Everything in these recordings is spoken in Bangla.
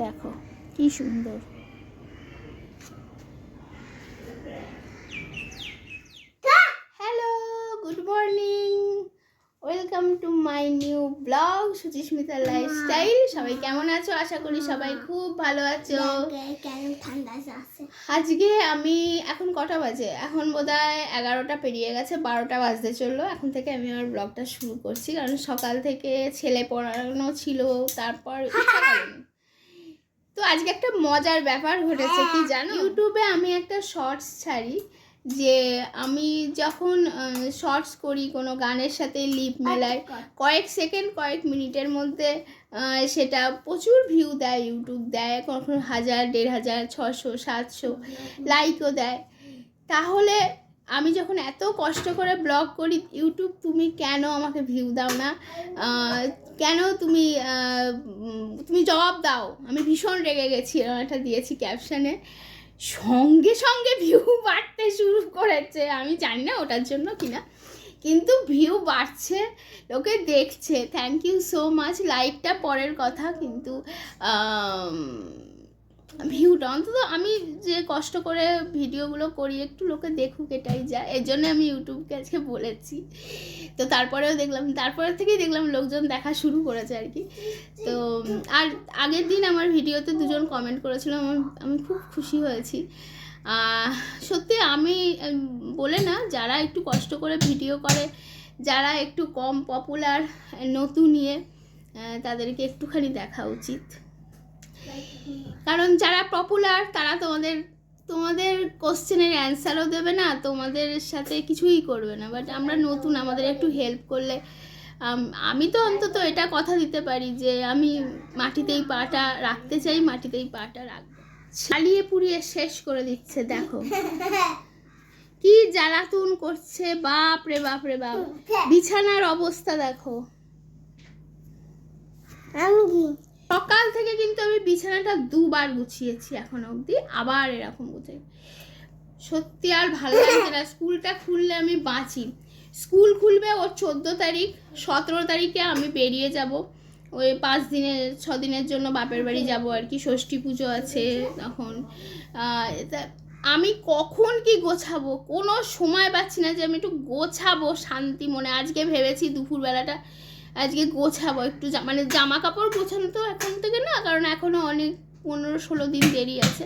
দেখো কি সুন্দর। Hello, good morning, welcome to my new blog Suchismita lifestyle. সবাই কেমন আছো? আশা করি সবাই খুব ভালো আছো। আজকে আমি এখন কটা বাজে? এখন বোধহয় 11টা পেরিয়ে গেছে, 12টা বাজতে চললো। এখন থেকে আমি আমার ব্লগটা শুরু করছি, কারণ সকাল থেকে ছেলে পড়ানো ছিল, তারপর তো আজকে একটা মজার ব্যাপার ঘটেছে কি জানো? ইউটিউবে আমি একটা শর্টস ছাড়ি, যে আমি যখন শর্টস করি কোনো গানের সাথে লিপ মেলাই, কয়েক সেকেন্ড কয়েক মিনিটের মধ্যে সেটা প্রচুর ভিউ দেয়, ইউটিউব দেয়, কখনো 1000, 1500, 600, 700 লাইকও দেয়। তাহলে আমি যখন এত কষ্ট করে ব্লগ করি, ইউটিউব তুমি কেন আমাকে ভিউ দাও না? কেন তুমি জবাব দাও। আমি ভীষণ রেগে গেছি, একটা দিয়েছি ক্যাপশনে। সঙ্গে সঙ্গে ভিউ বাড়তে শুরু করেছে, আমি জানি না ওটার জন্য কিনা, কিন্তু ভিউ বাড়ছে, লোকে দেখছে। Thank you so much. লাইকটা পরের কথা, কিন্তু ভিউটা অন্তত আমি যে কষ্ট করে ভিডিওগুলো করি একটু লোকে দেখুক, এটাই যা। এর জন্য আমি ইউটিউবকে আজকে বলেছি। তো তারপরেও দেখলাম, তারপরে থেকেই দেখলাম লোকজন দেখা শুরু করেছে আর কি। তো আর আগের দিন আমার ভিডিওতে 2জন কমেন্ট করেছিল, আমি খুব খুশি হয়েছি। সত্যি আমি বলে না, যারা একটু কষ্ট করে ভিডিও করে, যারা একটু কম পপুলার, নতুন নিয়ে, তাদেরকে একটুখানি দেখা উচিত। কারণ যারা পপুলার তারা তোমাদের কোশ্চেনের অ্যান্সারও দেবে না, তোমাদের সাথে কিছুই করবে না। বাট আমরা নতুন, আমাদের একটু হেল্প করলে, আমি তো অন্তত এটা কথা দিতে পারি যে আমি মাটিতেই পাটা রাখতে চাই, মাটিতেই পাটা রাখবো। চালিয়ে পুড়িয়ে শেষ করে দিচ্ছে, দেখো কি জ্বালাতন করছে, বাপ রে বাপ রে বাপ। বিছানার অবস্থা দেখো। সকাল থেকে কিন্তু আমি বিছানাটা 2বার গুছিয়েছি এখন অবধি, আবার এরকম গুছিয়ে। সত্যি আর ভালো লাগছে না। স্কুলটা খুললে আমি বাঁচি। স্কুল খুলবে ওর 14 তারিখ, 17 তারিখে আমি বেরিয়ে যাব ওই 6 দিনের জন্য বাপের বাড়ি যাব আর কি। ষষ্ঠী পুজো আছে তখন। আমি কখন কি গোছাবো, কোনো সময় পাচ্ছি না যে আমি একটু গোছাবো শান্তি মনে। আজকে ভেবেছি দুপুরবেলাটা আজকে গোছাবো একটু, মানে জামা কাপড় গোছানো তো এখন থেকে না, কারণ এখনও অনেক 15-16 দিন দেরি আছে।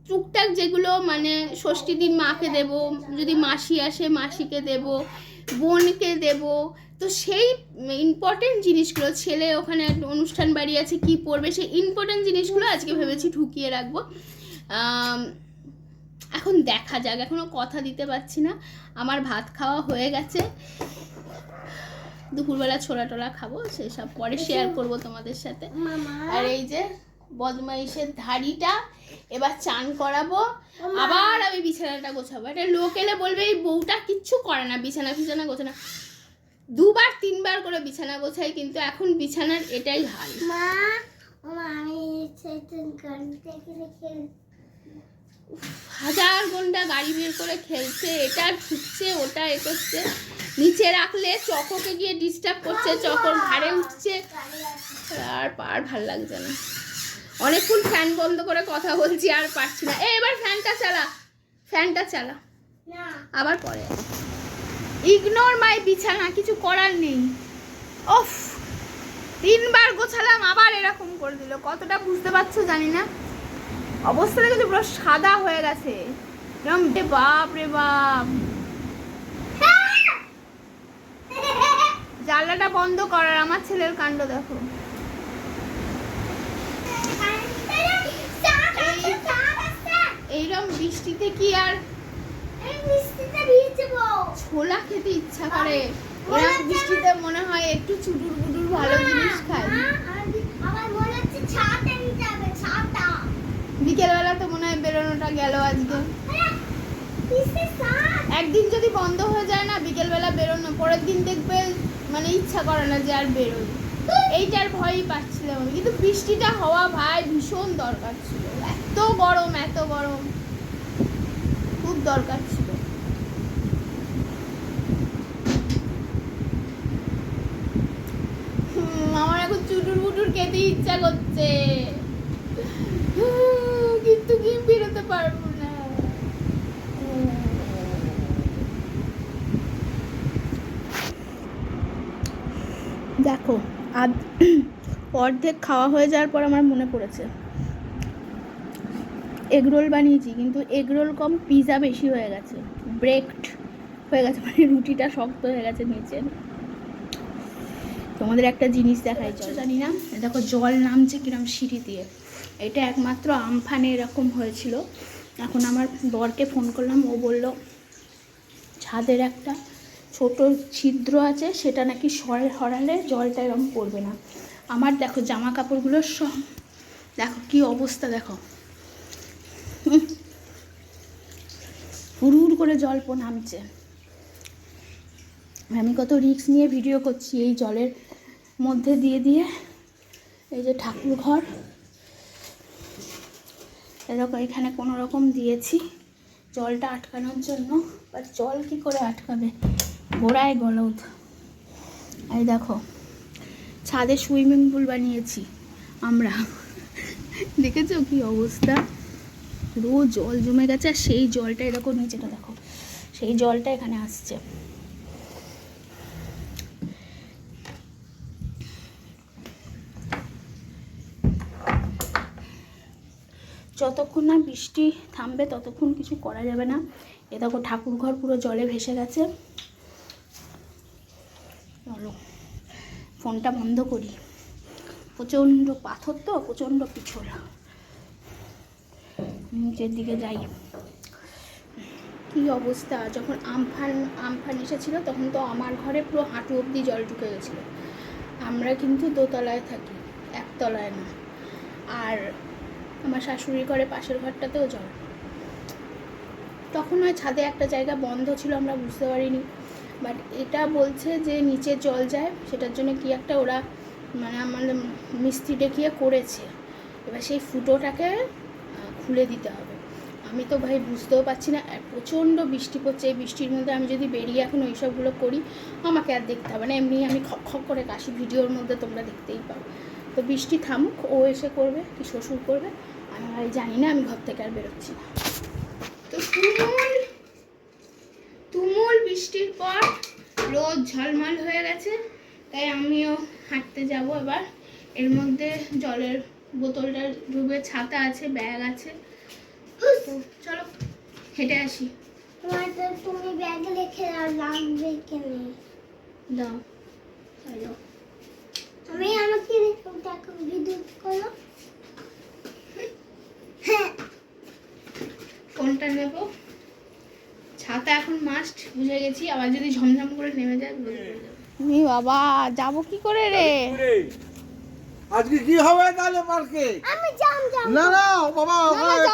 টুকটাক যেগুলো মানে ষষ্ঠী দিন মাকে দেব, যদি মাসি আসে মাসিকে দেব, বোনকে দেব, তো সেই ইম্পর্টেন্ট জিনিসগুলো, ছেলে ওখানে অনুষ্ঠান বাড়ি আছে কি পড়বে, সেই ইম্পর্টেন্ট জিনিসগুলো আজকে ভেবেছি ঢুকিয়ে রাখবো। এখন দেখা যাক, এখনও কথা দিতে পারছি না। আমার ভাত খাওয়া হয়ে গেছে, দুপুরবেলা ছোলা টোলা খাবো, সেসব পরে শেয়ার করব তোমাদের সাথে। আর এই যে বদমাইশের ধাড়িটা, এবার চান করাবো, আবার আমি বিছানাটা গোছাবো। এটা লোক এলে বলবে এই বউটা কিচ্ছু করে না, বিছানা গোছানা। 2বার 3বার করে বিছানা গোছাই, কিন্তু এখন বিছানার এটাই হাল। হাজার ঘন্টা গাড়ি বের করে খেলছে, এটা ঢুকছে ওটা এ করছে, নিচে রাখলে চকোকে গিয়ে ডিস্টার্ব করছে, চকর ঘাড়ে উঠছে, আর ভাল লাগছে না। অনেকক্ষণ ফ্যান বন্ধ করে কথা বলছি, আর পারছি না। এবার ফ্যানটা চালা আবার পরে। ইগনোর মাই বিছানা, কিছু করার নেই। ওফ, 3বার গোছালাম, আবার এরকম করে দিল। কতটা বুঝতে পারছো জানি না, অবস্থা দেখে পুরো সাদা হয়ে গেছে এরকম। বাপ রে বাপ, জানলাটা বন্ধ করার। আমার ছেলের কাণ্ড দেখো। এইরকম বৃষ্টিতে কি আর ছোলা খেতে ইচ্ছা করে? এরকম বৃষ্টিতে মনে হয় একটু চুটুর বুটুর ভালো জিনিস খাই। বিকেলবেলা তো মনে হয় বেরোনোটা গেল আজকে। একদিন যদি বন্ধ হয়ে যায় না বিকেলবেলা বেরোনো, পরের দিন দেখবে মানে ইচ্ছা করে না যে আর বেরোই। এইটার ভয়ই পাচ্ছিলাম আমি, কিন্তু বৃষ্টিটা হওয়া ভাই ভীষণ দরকার ছিল। এত গরম খুব দরকার ছিল। আমার এখন চুটুর বুটুর খেতে ইচ্ছা করছে। অর্ধেক খাওয়া হয়ে যাওয়ার পর আমার মনে পড়েছে এগরোল বানিয়েছি, কিন্তু এগরোল কম পিৎজা বেশি হয়ে গেছে, ব্রেকড হয়ে গেছে, মানে রুটিটা শক্ত হয়ে গেছে নিচে। তোমাদের একটা জিনিস দেখাই, জানি না, দেখো জল নামছে কিরম সিঁড়ি দিয়ে, এটা একমাত্র আমফানে এরকম হয়েছিল। এখন আমার বরকে ফোন করলাম, ও বলল ছাদের একটা ছোট ছিদ্র আছে, সেটা নাকি সরালে জলটা এরকম পড়বে না। আমার দেখো জামা কাপড়গুলো সব দেখো কি অবস্থা, দেখো হুড় করে জল নামছে। আমি কত রিস্ক নিয়ে ভিডিও করছি এই জলের মধ্যে দিয়ে দিয়ে। এই যে ঠাকুর ঘর এরকম এখানে কোনো রকম দিয়েছি জলটা আটকানোর জন্য, বাট জল কি করে আটকাবে, গোড়ায় গলদ। এই দেখো ছাদে সুইমিং পুল বানিয়েছি আমরা, দেখেছো কি অবস্থা, পুরো জল জমে গেছে। আর সেই জলটা এরকম নিচেটা দেখো, সেই জলটা এখানে আসছে। যতক্ষণ না বৃষ্টি থামবে ততক্ষণ কিছু করা যাবে না। এ দেখো ঠাকুর ঘর পুরো জলে ভেসে গেছে। চলো ফোনটা বন্ধ করি, প্রচণ্ড পাথর তো, প্রচণ্ড পিছল, নিচের দিকে যাই। কি অবস্থা, যখন আমফান এসেছিলো তখন তো আমার ঘরে পুরো হাঁটু অবধি জল ঢুকে গেছিলো। আমরা কিন্তু দোতলায় থাকি, একতলায় না। আর আমার শাশুড়ির ঘরে পাশের ঘরটাতেও জল। তখন ওই ছাদে একটা জায়গা বন্ধ ছিল, আমরা বুঝতে পারিনি। বাট এটা বলছে যে নিচে জল যায়, সেটার জন্য কি একটা ওরা মানে আমাদের মিস্ত্রি ডেকিয়ে করেছে। এবার সেই ফুটোটাকে খুলে দিতে হবে। আমি তো ভাই বুঝতেও পারছি না, প্রচণ্ড বৃষ্টি পড়ছে। এই বৃষ্টির মধ্যে আমি যদি বেরিয়ে এখন ওইসবগুলো করি, আমাকে আর দেখতে হবে না, এমনি আমি খক খক করে কাশি, ভিডিওর মধ্যে তোমরা দেখতেই পাও। তো বৃষ্টি থামুক, ও এসে করবে কি শ্বশুর করবে, আমি ভাই জানি না, আমি ঘর থেকে আর বেরোচ্ছি না। তো তুমুল বৃষ্টির পর রোদ ঝলমল হয়ে গেছে, তাই আমিও হাঁটতে যাব এবার। এর মধ্যে জলের বোতলটা ডুবে, ছাতা আছে, ব্যাগ আছে, তো চলো হেঁটে আসি। তুমি ব্যাগ রেখে লাগবে কেন দাও চলো। আমি আমাকে দেখো ভিডিও করো। হ্যাঁ কোনটা নেব, ছাতা এখন মাস্ট, বুঝে গেছি। আবার যদি ঝমঝম করে নেমে যায় আমি বাবা যাব কি করে রে। আজকে কি হবে তাহলে পার্কে? আমি যাম না না বাবা,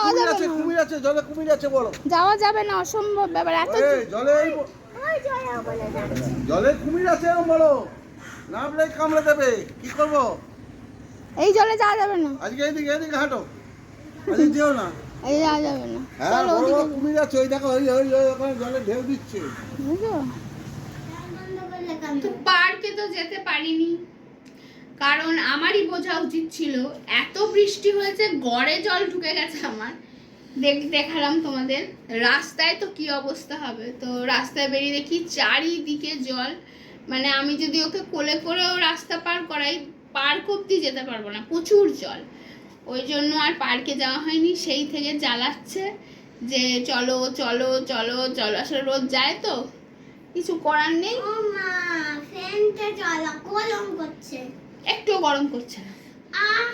কুমির আছে, কুমির আছে, জলে কুমির আছে, বলো। যাওয়া যাবে না, অসম্ভব ব্যাপার। এত এই জলে ওই জলে বলে যাচ্ছি। জলে কুমির আছে এরকম বলো, নামলে কামড়ে দেবে, কি করব? এই জলে যাওয়া যাবে না, আজকে এদিকে হাঁটো, আজকে যেও না। এই যাওয়া যাবে না, হ্যাঁ চলো বড় ওদিকে। বড় কুমির আছে, ওই দেখো, ওই ওখানে জলে ঢেউ দিচ্ছে। বুঝছো, বন্ধ করলে কেন? তো পার্কে তো যেতে পারিনি, কারণ আমারই বোঝা উচিত ছিল। এত বৃষ্টি হয়েছে, গড়ে জল ঢুকে গেছে আমার, দেখালাম তোমাদের। রাস্তায় তো কি অবস্থা হবে, তো রাস্তায় বেরিয়ে দেখি চারিদিকে জল। মানে আমি যদি ওকে কোলে করেও রাস্তা পার করাই, পার্ক অব্দি যেতে পারবো না, প্রচুর জল। ওই জন্য আর পার্কে যাওয়া হয়নি। সেই থেকে জ্বালাচ্ছে যে চলো চলো চলো চলো, আসলে রোজ যায় তো, কিছু করার নেই। ও মা, ফ্যানটা জ্বালা গরম করছে। একটু গরম করছে না।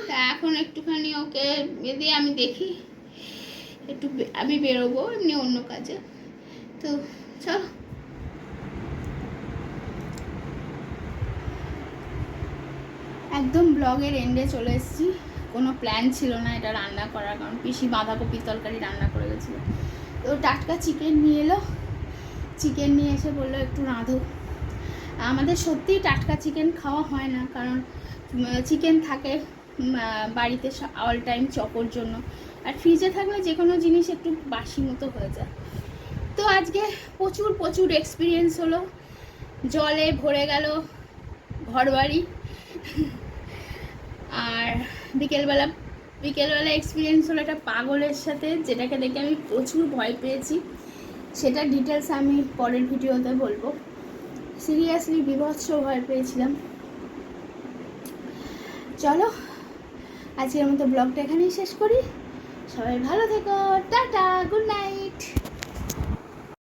তা এখন একটুখানি ওকে দিয়ে আমি দেখি, একটু আমি বেরোবো এমনি অন্য কাজে। তো চলো, একদম ব্লগের এন্ডে চলে এসেছি। কোনো প্ল্যান ছিল না এটা রান্না করার, কারণ পিসি বাঁধাকপির তরকারি রান্না করে গেছিলো। তো টাটকা চিকেন নিয়ে এলো, চিকেন নিয়ে এসে বললো একটু রাঁধো। আমাদের সত্যিই টাটকা চিকেন খাওয়া হয় না, কারণ চিকেন থাকে বাড়িতে অল টাইম চপর জন্য, আর ফ্রিজে থাকলে যে কোনো জিনিস একটু বাসি মতো হয়ে যায়। তো আজকে প্রচুর প্রচুর এক্সপিরিয়েন্স হলো, জলে ভরে গেল ঘরবাড়ি। আর বিকেলবেলা এক্সপিরিয়েন্স হলো একটা পাগলের সাথে, যেটাকে দেখে আমি প্রচুর ভয় পেয়েছি। সেটা ডিটেলস আমি পরের ভিডিওতে বলবো। সিরিয়াসলি বিভৎস ভয় পেয়েছিলাম। চলো আজকের মতো ব্লগটা এখানেই শেষ করি। সবাই ভালো থেকো, টাটা, গুড নাইট।